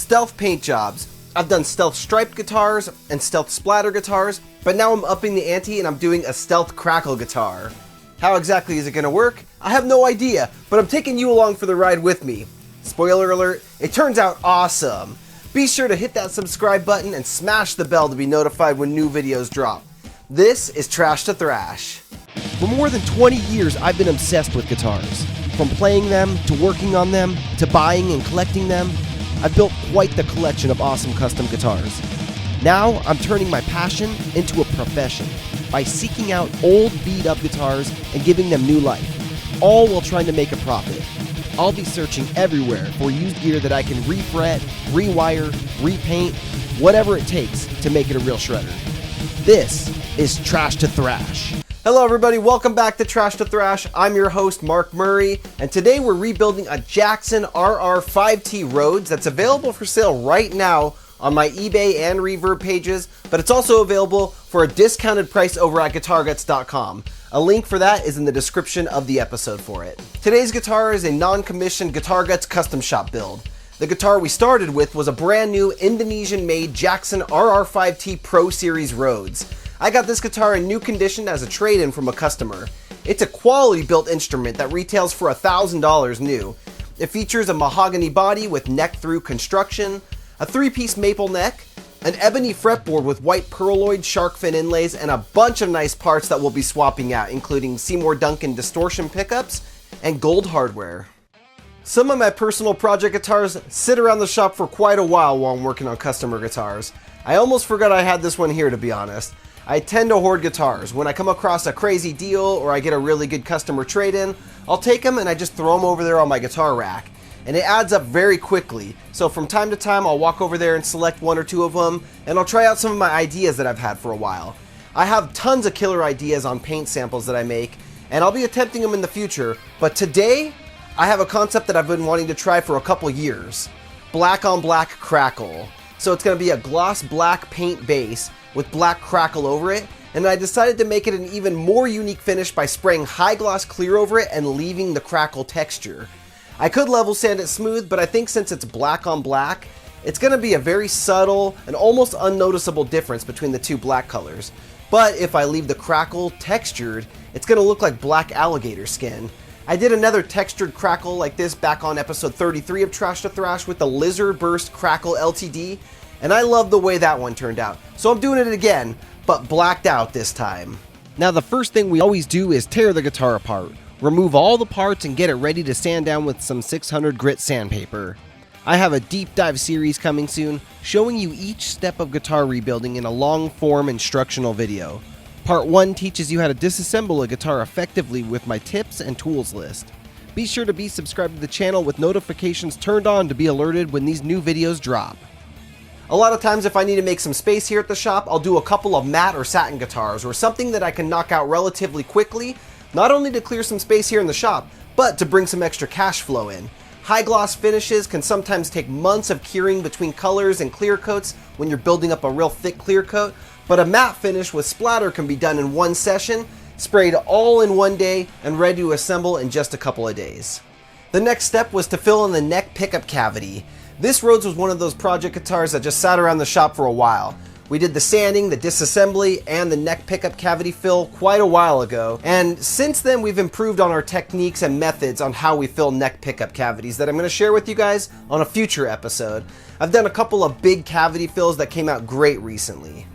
stealth paint jobs. I've done stealth striped guitars and stealth splatter guitars, but now I'm upping the ante and I'm doing a stealth crackle guitar. How exactly is it going to work? I have no idea, but I'm taking you along for the ride with me. Spoiler alert, it turns out awesome. Be sure to hit that subscribe button and smash the bell to be notified when new videos drop. This is Trash to Thrash. For more than 20 years, I've been obsessed with guitars. From playing them, to working on them, to buying and collecting them, I've built quite the collection of awesome custom guitars. Now, I'm turning my passion into a profession by seeking out old, beat-up guitars and giving them new life, all while trying to make a profit. I'll be searching everywhere for used gear that I can refret, rewire, repaint, whatever it takes to make it a real shredder. This is Trash to Thrash. Hello everybody, welcome back to Trash to Thrash. I'm your host, Mark Murray, and today we're rebuilding a Jackson RR5T Rhoads that's available for sale right now on my eBay and Reverb pages, but it's also available for a discounted price over at GuitarGuts.com. A link for that is in the description of the episode for it. Today's guitar is a non-commissioned GuitarGuts custom shop build. The guitar we started with was a brand new Indonesian-made Jackson RR5T Pro Series Rhoads. I got this guitar in new condition as a trade-in from a customer. It's a quality built instrument that retails for $1,000 new. It features a mahogany body with neck-through construction, a 3-piece maple neck, an ebony fretboard with white pearloid shark fin inlays, and a bunch of nice parts that we'll be swapping out, including Seymour Duncan distortion pickups and gold hardware. Some of my personal project guitars sit around the shop for quite a while I'm working on customer guitars. I almost forgot I had this one here, to be honest. I tend to hoard guitars. When I come across a crazy deal or I get a really good customer trade-in, I'll take them and I just throw them over there on my guitar rack. And it adds up very quickly. So from time to time, I'll walk over there and select one or two of them, and I'll try out some of my ideas that I've had for a while. I have tons of killer ideas on paint samples that I make, and I'll be attempting them in the future, but today, I have a concept that I've been wanting to try for a couple years. Black on black crackle. So it's going to be a gloss black paint base with black crackle over it, and I decided to make it an even more unique finish by spraying high gloss clear over it and leaving the crackle texture. I could level sand it smooth, but I think since it's black on black, it's going to be a very subtle and almost unnoticeable difference between the two black colors. But if I leave the crackle textured, it's going to look like black alligator skin. I did another textured crackle like this back on episode 33 of Trash to Thrash with the Lizard Burst Crackle LTD, and I love the way that one turned out. So I'm doing it again, but blacked out this time. Now the first thing we always do is tear the guitar apart. Remove all the parts and get it ready to sand down with some 600 grit sandpaper. I have a deep dive series coming soon, showing you each step of guitar rebuilding in a long form instructional video. Part 1 teaches you how to disassemble a guitar effectively with my tips and tools list. Be sure to be subscribed to the channel with notifications turned on to be alerted when these new videos drop. A lot of times if I need to make some space here at the shop, I'll do a couple of matte or satin guitars or something that I can knock out relatively quickly, not only to clear some space here in the shop, but to bring some extra cash flow in. High gloss finishes can sometimes take months of curing between colors and clear coats when you're building up a real thick clear coat, but a matte finish with splatter can be done in one session, sprayed all in one day, and ready to assemble in just a couple of days. The next step was to fill in the neck pickup cavity. This Rhoads was one of those project guitars that just sat around the shop for a while. We did the sanding, the disassembly, and the neck pickup cavity fill quite a while ago, and since then we've improved on our techniques and methods on how we fill neck pickup cavities that I'm going to share with you guys on a future episode. I've done a couple of big cavity fills that came out great recently.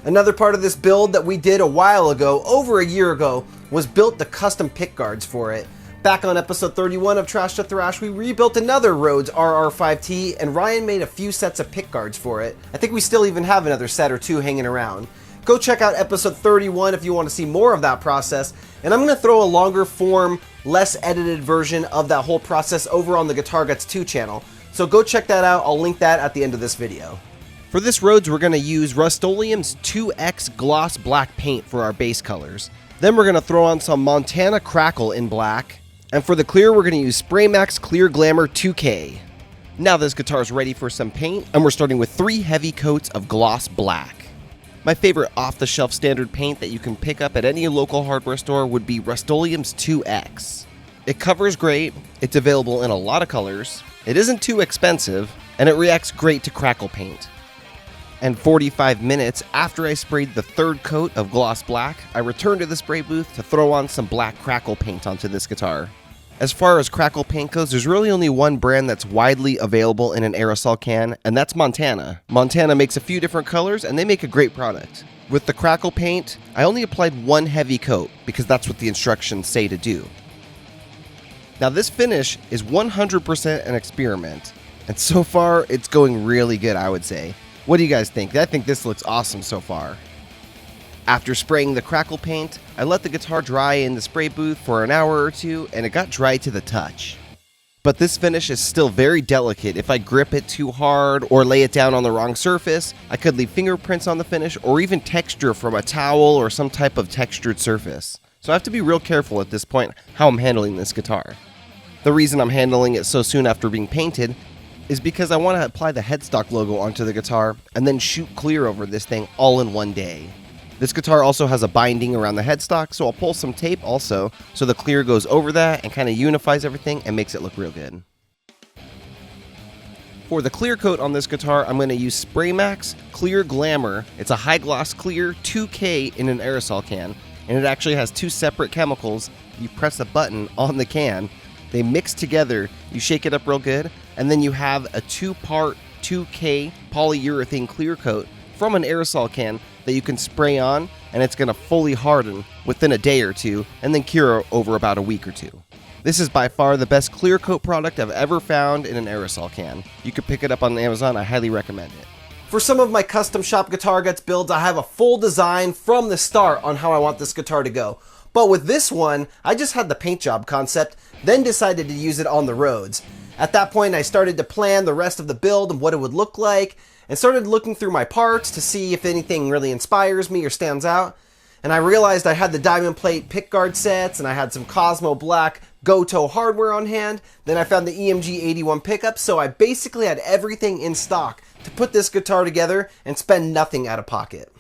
Another part of this build that we did a while ago, over a year ago, was built the custom pick guards for it. Back on episode 31 of Trash to Thrash, we rebuilt another Rhoads RR5T, and Ryan made a few sets of pick guards for it. I think we still even have another set or two hanging around. Go check out episode 31 if you want to see more of that process, and I'm going to throw a longer form, less edited version of that whole process over on the GuitarGuts 2 channel. So go check that out, I'll link that at the end of this video. For this Rhoads, we're going to use Rust-Oleum's 2X Gloss Black paint for our base colors. Then we're going to throw on some Montana Crackle in black. And for the clear, we're going to use Spray Max Clear Glamour 2K. Now this guitar is ready for some paint, and we're starting with 3 heavy coats of gloss black. My favorite off-the-shelf standard paint that you can pick up at any local hardware store would be Rust-Oleum's 2X. It covers great, it's available in a lot of colors, it isn't too expensive, and it reacts great to Crackle paint. And 45 minutes after I sprayed the third coat of gloss black, I returned to the spray booth to throw on some black Crackle paint onto this guitar. As far as Crackle paint goes, there's really only one brand that's widely available in an aerosol can, and that's Montana. Montana makes a few different colors, and they make a great product. With the Crackle paint, I only applied one heavy coat, because that's what the instructions say to do. Now this finish is 100% an experiment, and so far it's going really good, I would say. What do you guys think? I think this looks awesome so far. After spraying the Crackle paint, I let the guitar dry in the spray booth for an hour or two, and it got dry to the touch. But this finish is still very delicate. If I grip it too hard or lay it down on the wrong surface, I could leave fingerprints on the finish or even texture from a towel or some type of textured surface. So I have to be real careful at this point how I'm handling this guitar. The reason I'm handling it so soon after being painted is because I want to apply the headstock logo onto the guitar and then shoot clear over this thing all in one day. This guitar also has a binding around the headstock, so I'll pull some tape also so the clear goes over that and kind of unifies everything and makes it look real good. For the clear coat on this guitar, I'm going to use Spray Max Clear Glamour. It's a high gloss clear 2K in an aerosol can, and it actually has two separate chemicals. You press a button on the can, they mix together, you shake it up real good, and then you have a 2-part 2K polyurethane clear coat from an aerosol can that you can spray on, and it's going to fully harden within a day or two and then cure over about a week or two. This is by far the best clear coat product I've ever found in an aerosol can. You can pick it up on Amazon. I highly recommend it. For some of my custom shop GuitarGuts builds, I have a full design from the start on how I want this guitar to go. But with this one, I just had the paint job concept, then decided to use it on the Rhoads. At that point, I started to plan the rest of the build and what it would look like, and started looking through my parts to see if anything really inspires me or stands out. And I realized I had the diamond plate pickguard sets, and I had some Cosmo Black Goto hardware on hand. Then I found the EMG 81 pickup, so I basically had everything in stock to put this guitar together and spend nothing out of pocket.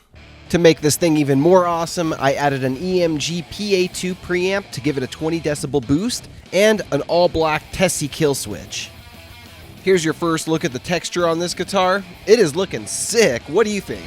To make this thing even more awesome, I added an EMG PA2 preamp to give it a 20 decibel boost, and an all-black Tessie kill switch. Here's your first look at the texture on this guitar. It is looking sick. What do you think?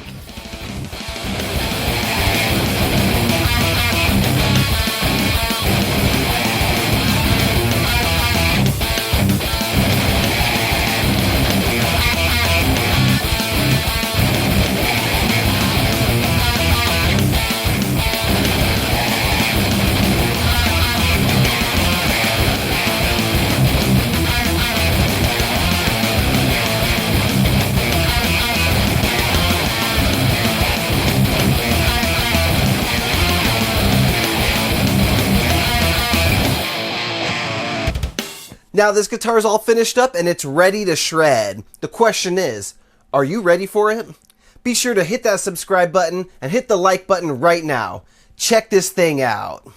Now this guitar is all finished up and it's ready to shred. The question is, are you ready for it? Be sure to hit that subscribe button and hit the like button right now. Check this thing out.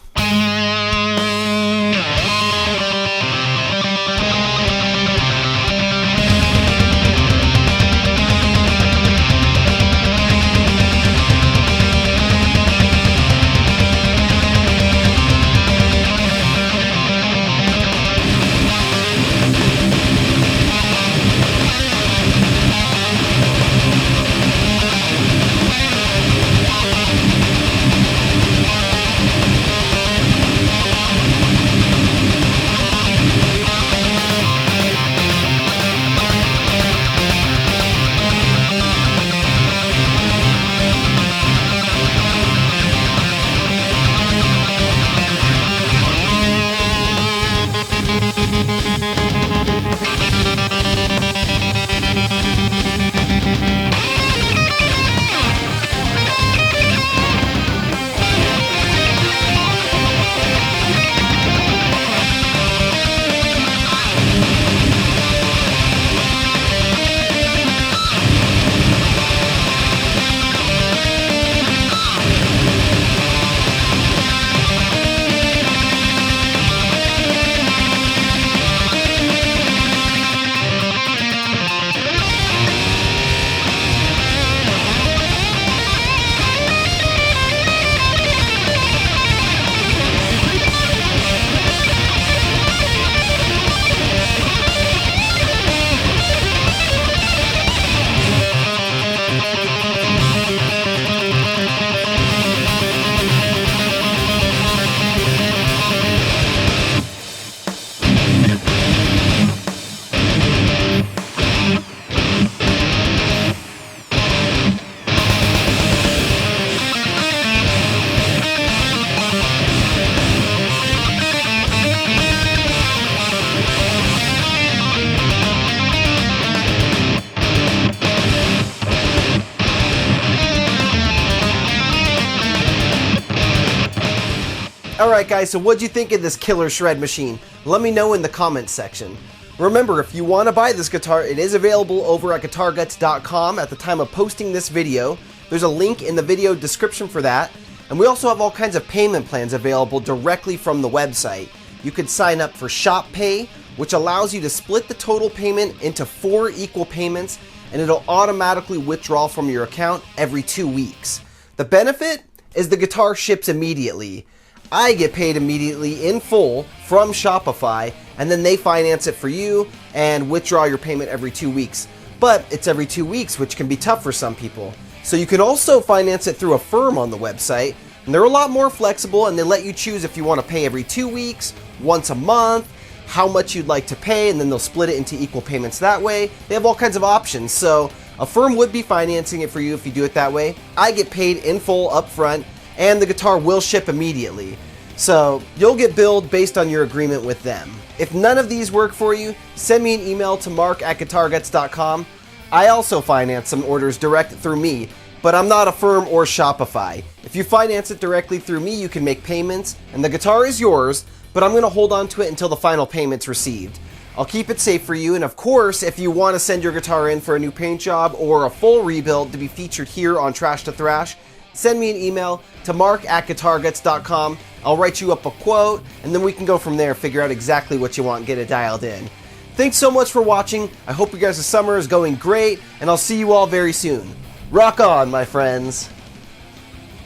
Alright guys, so what'd you think of this killer shred machine? Let me know in the comments section. Remember, if you want to buy this guitar, it is available over at GuitarGuts.com at the time of posting this video. There's a link in the video description for that. And we also have all kinds of payment plans available directly from the website. You can sign up for Shop Pay, which allows you to split the total payment into 4 equal payments, and it'll automatically withdraw from your account every 2 weeks. The benefit is the guitar ships immediately. I get paid immediately in full from Shopify, and then they finance it for you and withdraw your payment every 2 weeks. But it's every 2 weeks, which can be tough for some people. So you can also finance it through a firm on the website, and they're a lot more flexible, and they let you choose if you want to pay every 2 weeks, once a month, how much you'd like to pay, and then they'll split it into equal payments that way. They have all kinds of options, so a firm would be financing it for you if you do it that way. I get paid in full up front, and the guitar will ship immediately. So you'll get billed based on your agreement with them. If none of these work for you, send me an email to mark@guitarguts.com. I also finance some orders direct through me, but I'm not a firm or Shopify. If you finance it directly through me, you can make payments, and the guitar is yours, but I'm going to hold on to it until the final payment's received. I'll keep it safe for you, and of course, if you want to send your guitar in for a new paint job or a full rebuild to be featured here on Trash to Thrash, send me an email to mark@guitarguts.com. I'll write you up a quote, and then we can go from there, figure out exactly what you want and get it dialed in. Thanks so much for watching. I hope you guys' summer is going great, and I'll see you all very soon. Rock on, my friends.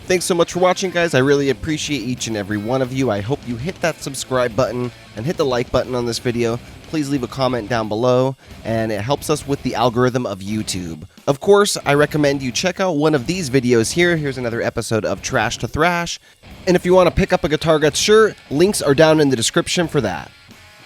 Thanks so much for watching, guys. I really appreciate each and every one of you. I hope you hit that subscribe button and hit the like button on this video. Please leave a comment down below, and it helps us with the algorithm of YouTube. Of course, I recommend you check out one of these videos here. Here's another episode of Trash to Thrash. And if you want to pick up a GuitarGuts shirt, links are down in the description for that.